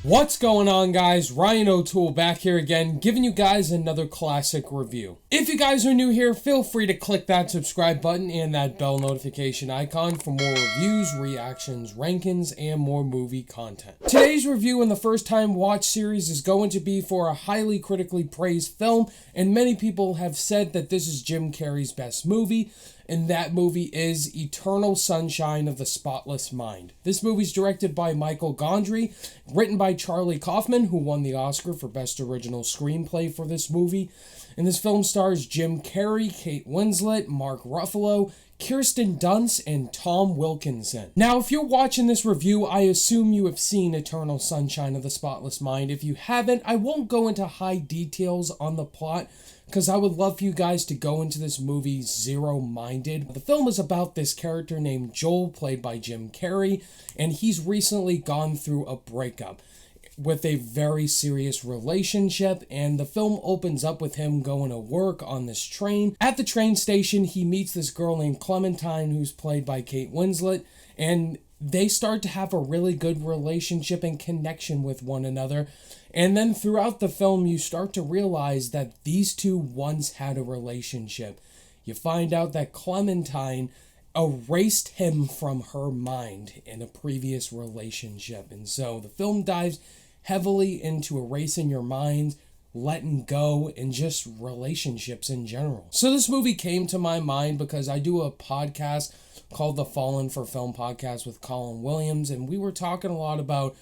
What's going on, guys? Ryan O'Toole back here again, giving you guys another classic review. If you guys are new here, feel free to click that subscribe button and that bell notification icon for more reviews, reactions, rankings, and more movie content. Today's review in the first time watch series is going to be for a highly critically praised film, and many people have said that this is Jim Carrey's best movie, and that movie is Eternal Sunshine of the Spotless Mind. This movie's directed by Michael Gondry, written by Charlie Kaufman, who won the Oscar for Best Original Screenplay for this movie. And this film stars Jim Carrey, Kate Winslet, Mark Ruffalo, Kirsten Dunst, and Tom Wilkinson. Now, if you're watching this review, I assume you have seen Eternal Sunshine of the Spotless Mind. If you haven't, I won't go into high details on the plot, because I would love for you guys to go into this movie zero-minded. The film is about this character named Joel, played by Jim Carrey, and he's recently gone through a breakup with a very serious relationship, and the film opens up with him going to work on this train. At the train station, he meets this girl named Clementine, who's played by Kate Winslet, and they start to have a really good relationship and connection with one another. And then throughout the film, you start to realize that these two once had a relationship. You find out that Clementine erased him from her mind in a previous relationship. And so the film dives heavily into erasing your mind, letting go, and just relationships in general. So this movie came to my mind because I do a podcast called the Fallen for Film Podcast with Colin Williams, and we were talking a lot about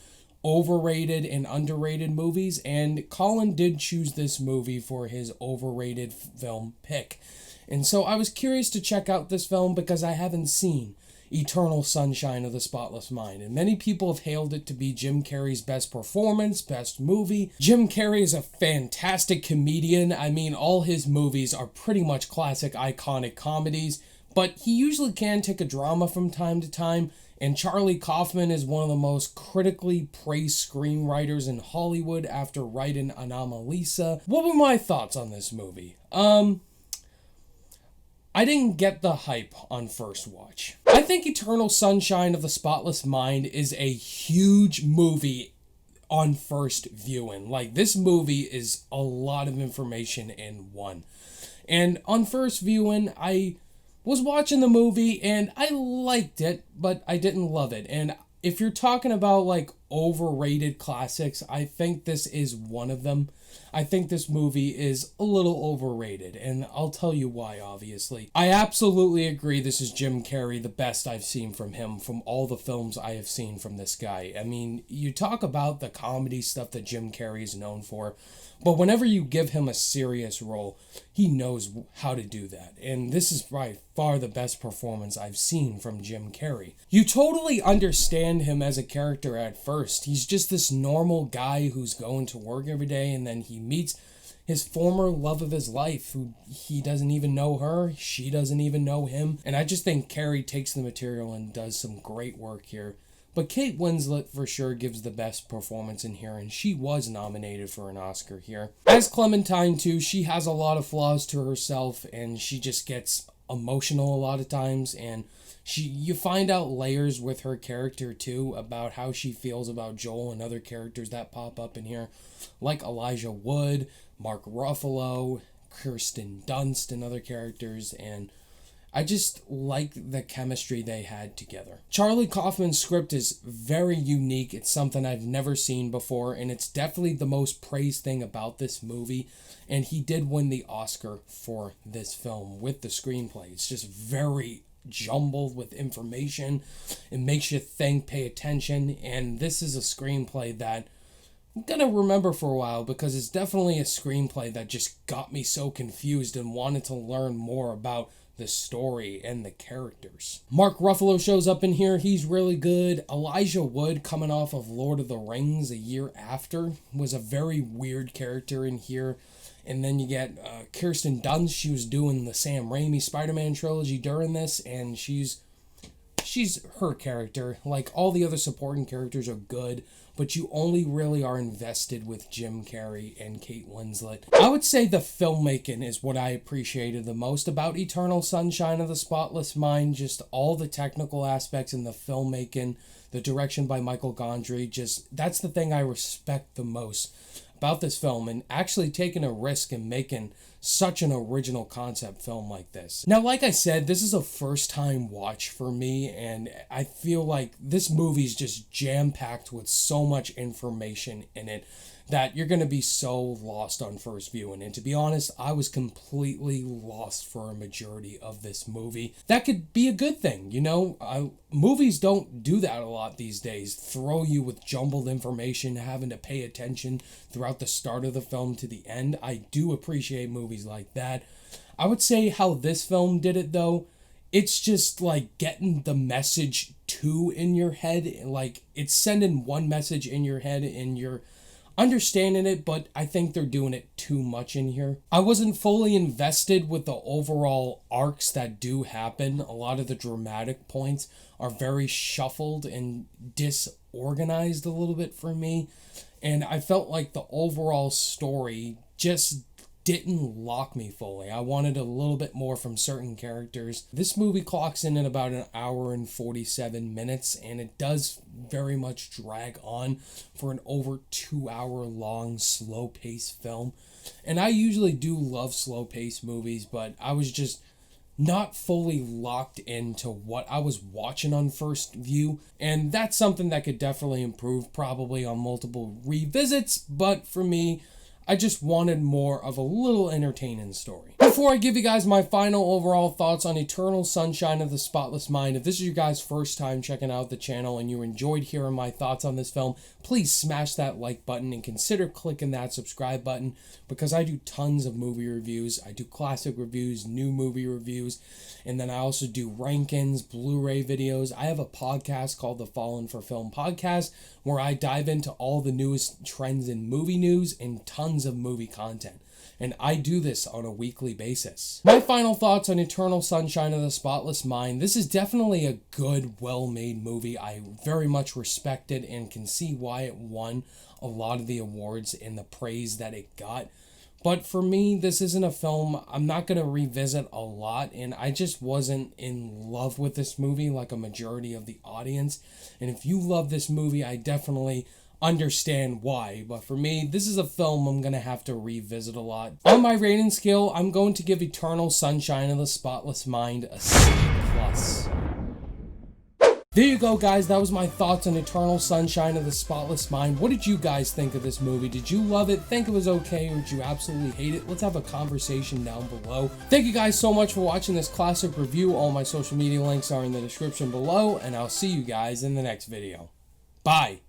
overrated and underrated movies, and Colin did choose this movie for his overrated film pick. And so I was curious to check out this film because I haven't seen Eternal Sunshine of the Spotless Mind, and many people have hailed it to be Jim Carrey's best performance, best movie. Jim Carrey is a fantastic comedian. I mean, all his movies are pretty much classic, iconic comedies, but he usually can take a drama from time to time, and Charlie Kaufman is one of the most critically praised screenwriters in Hollywood after writing Anomalisa. What were my thoughts on this movie? I didn't get the hype on first watch. I think Eternal Sunshine of the Spotless Mind is a huge movie on first viewing. Like, this movie is a lot of information in one. And on first viewing, I was watching the movie and I liked it, but I didn't love it. And if you're talking about like overrated classics, I think this is one of them. I think this movie is a little overrated, and I'll tell you why, obviously. I absolutely agree this is Jim Carrey, the best I've seen from him, from all the films I have seen from this guy. I mean, you talk about the comedy stuff that Jim Carrey is known for, but whenever you give him a serious role, he knows how to do that. And this is by far the best performance I've seen from Jim Carrey. You totally understand him as a character at first. He's just this normal guy who's going to work every day, and then he meets his former love of his life, who he doesn't even know her, she doesn't even know him. And I just think Carrey takes the material and does some great work here. But Kate Winslet for sure gives the best performance in here, and she was nominated for an Oscar here. As Clementine too, she has a lot of flaws to herself, and she just gets emotional a lot of times, and you find out layers with her character too about how she feels about Joel and other characters that pop up in here, like Elijah Wood, Mark Ruffalo, Kirsten Dunst, and other characters, and I just like the chemistry they had together. Charlie Kaufman's script is very unique. It's something I've never seen before, and it's definitely the most praised thing about this movie, and he did win the Oscar for this film with the screenplay. It's just very jumbled with information. It makes you think, pay attention, and this is a screenplay that I'm gonna remember for a while, because it's definitely a screenplay that just got me so confused and wanted to learn more about the story and the characters. Mark Ruffalo shows up in here. He's really good. Elijah Wood, coming off of Lord of the Rings a year after, was a very weird character in here. And then you get Kirsten Dunst. She was doing the Sam Raimi Spider-Man trilogy during this, and she's she's her character. Like, all the other supporting characters are good, but you only really are invested with Jim Carrey and Kate Winslet. I would say the filmmaking is what I appreciated the most about Eternal Sunshine of the Spotless Mind. Just all the technical aspects in the filmmaking, the direction by Michael Gondry, just that's the thing I respect the most about this film, and actually taking a risk and making such an original concept film like this. Now, like I said, this is a first time watch for me, and I feel like this movie's just jam-packed with so much information in it that you're going to be so lost on first viewing. And to be honest, I was completely lost for a majority of this movie. That could be a good thing, you know? Movies don't do that a lot these days. Throw you with jumbled information, having to pay attention throughout the start of the film to the end. I do appreciate movies like that. I would say how this film did it, though, it's just like getting the message in your head. Like, it's sending one message in your head and you're understanding it, but I think they're doing it too much in here. I wasn't fully invested with the overall arcs that do happen. A lot of the dramatic points are very shuffled and disorganized a little bit for me, and I felt like the overall story just didn't lock me fully. I wanted a little bit more from certain characters. This movie clocks in at about an hour and 47 minutes, and it does very much drag on for an over 2 hour long slow-paced film. And I usually do love slow-paced movies, but I was just not fully locked into what I was watching on first view, and that's something that could definitely improve probably on multiple revisits, but for me, I just wanted more of a little entertaining story. Before I give you guys my final overall thoughts on Eternal Sunshine of the Spotless Mind, if this is your guys' first time checking out the channel and you enjoyed hearing my thoughts on this film, please smash that like button and consider clicking that subscribe button, because I do tons of movie reviews. I do classic reviews, new movie reviews, and then I also do rankings, Blu-ray videos. I have a podcast called the Fallen for Film Podcast, where I dive into all the newest trends in movie news and tons of movie content. And I do this on a weekly basis. My final thoughts on Eternal Sunshine of the Spotless Mind. This is definitely a good, well-made movie. I very much respect it and can see why it won a lot of the awards and the praise that it got. But for me, this isn't a film I'm not going to revisit a lot, and I just wasn't in love with this movie like a majority of the audience. And if you love this movie, I definitely understand why, but for me, this is a film I'm gonna have to revisit a lot. On my rating scale, I'm going to give Eternal Sunshine of the Spotless Mind a C+. There you go, guys. That was my thoughts on Eternal Sunshine of the Spotless Mind. What did you guys think of this movie? Did you love it, think it was okay, or did you absolutely hate it? Let's have a conversation down below. Thank you guys so much for watching this classic review. All my social media links are in the description below, and I'll see you guys in the next video. Bye.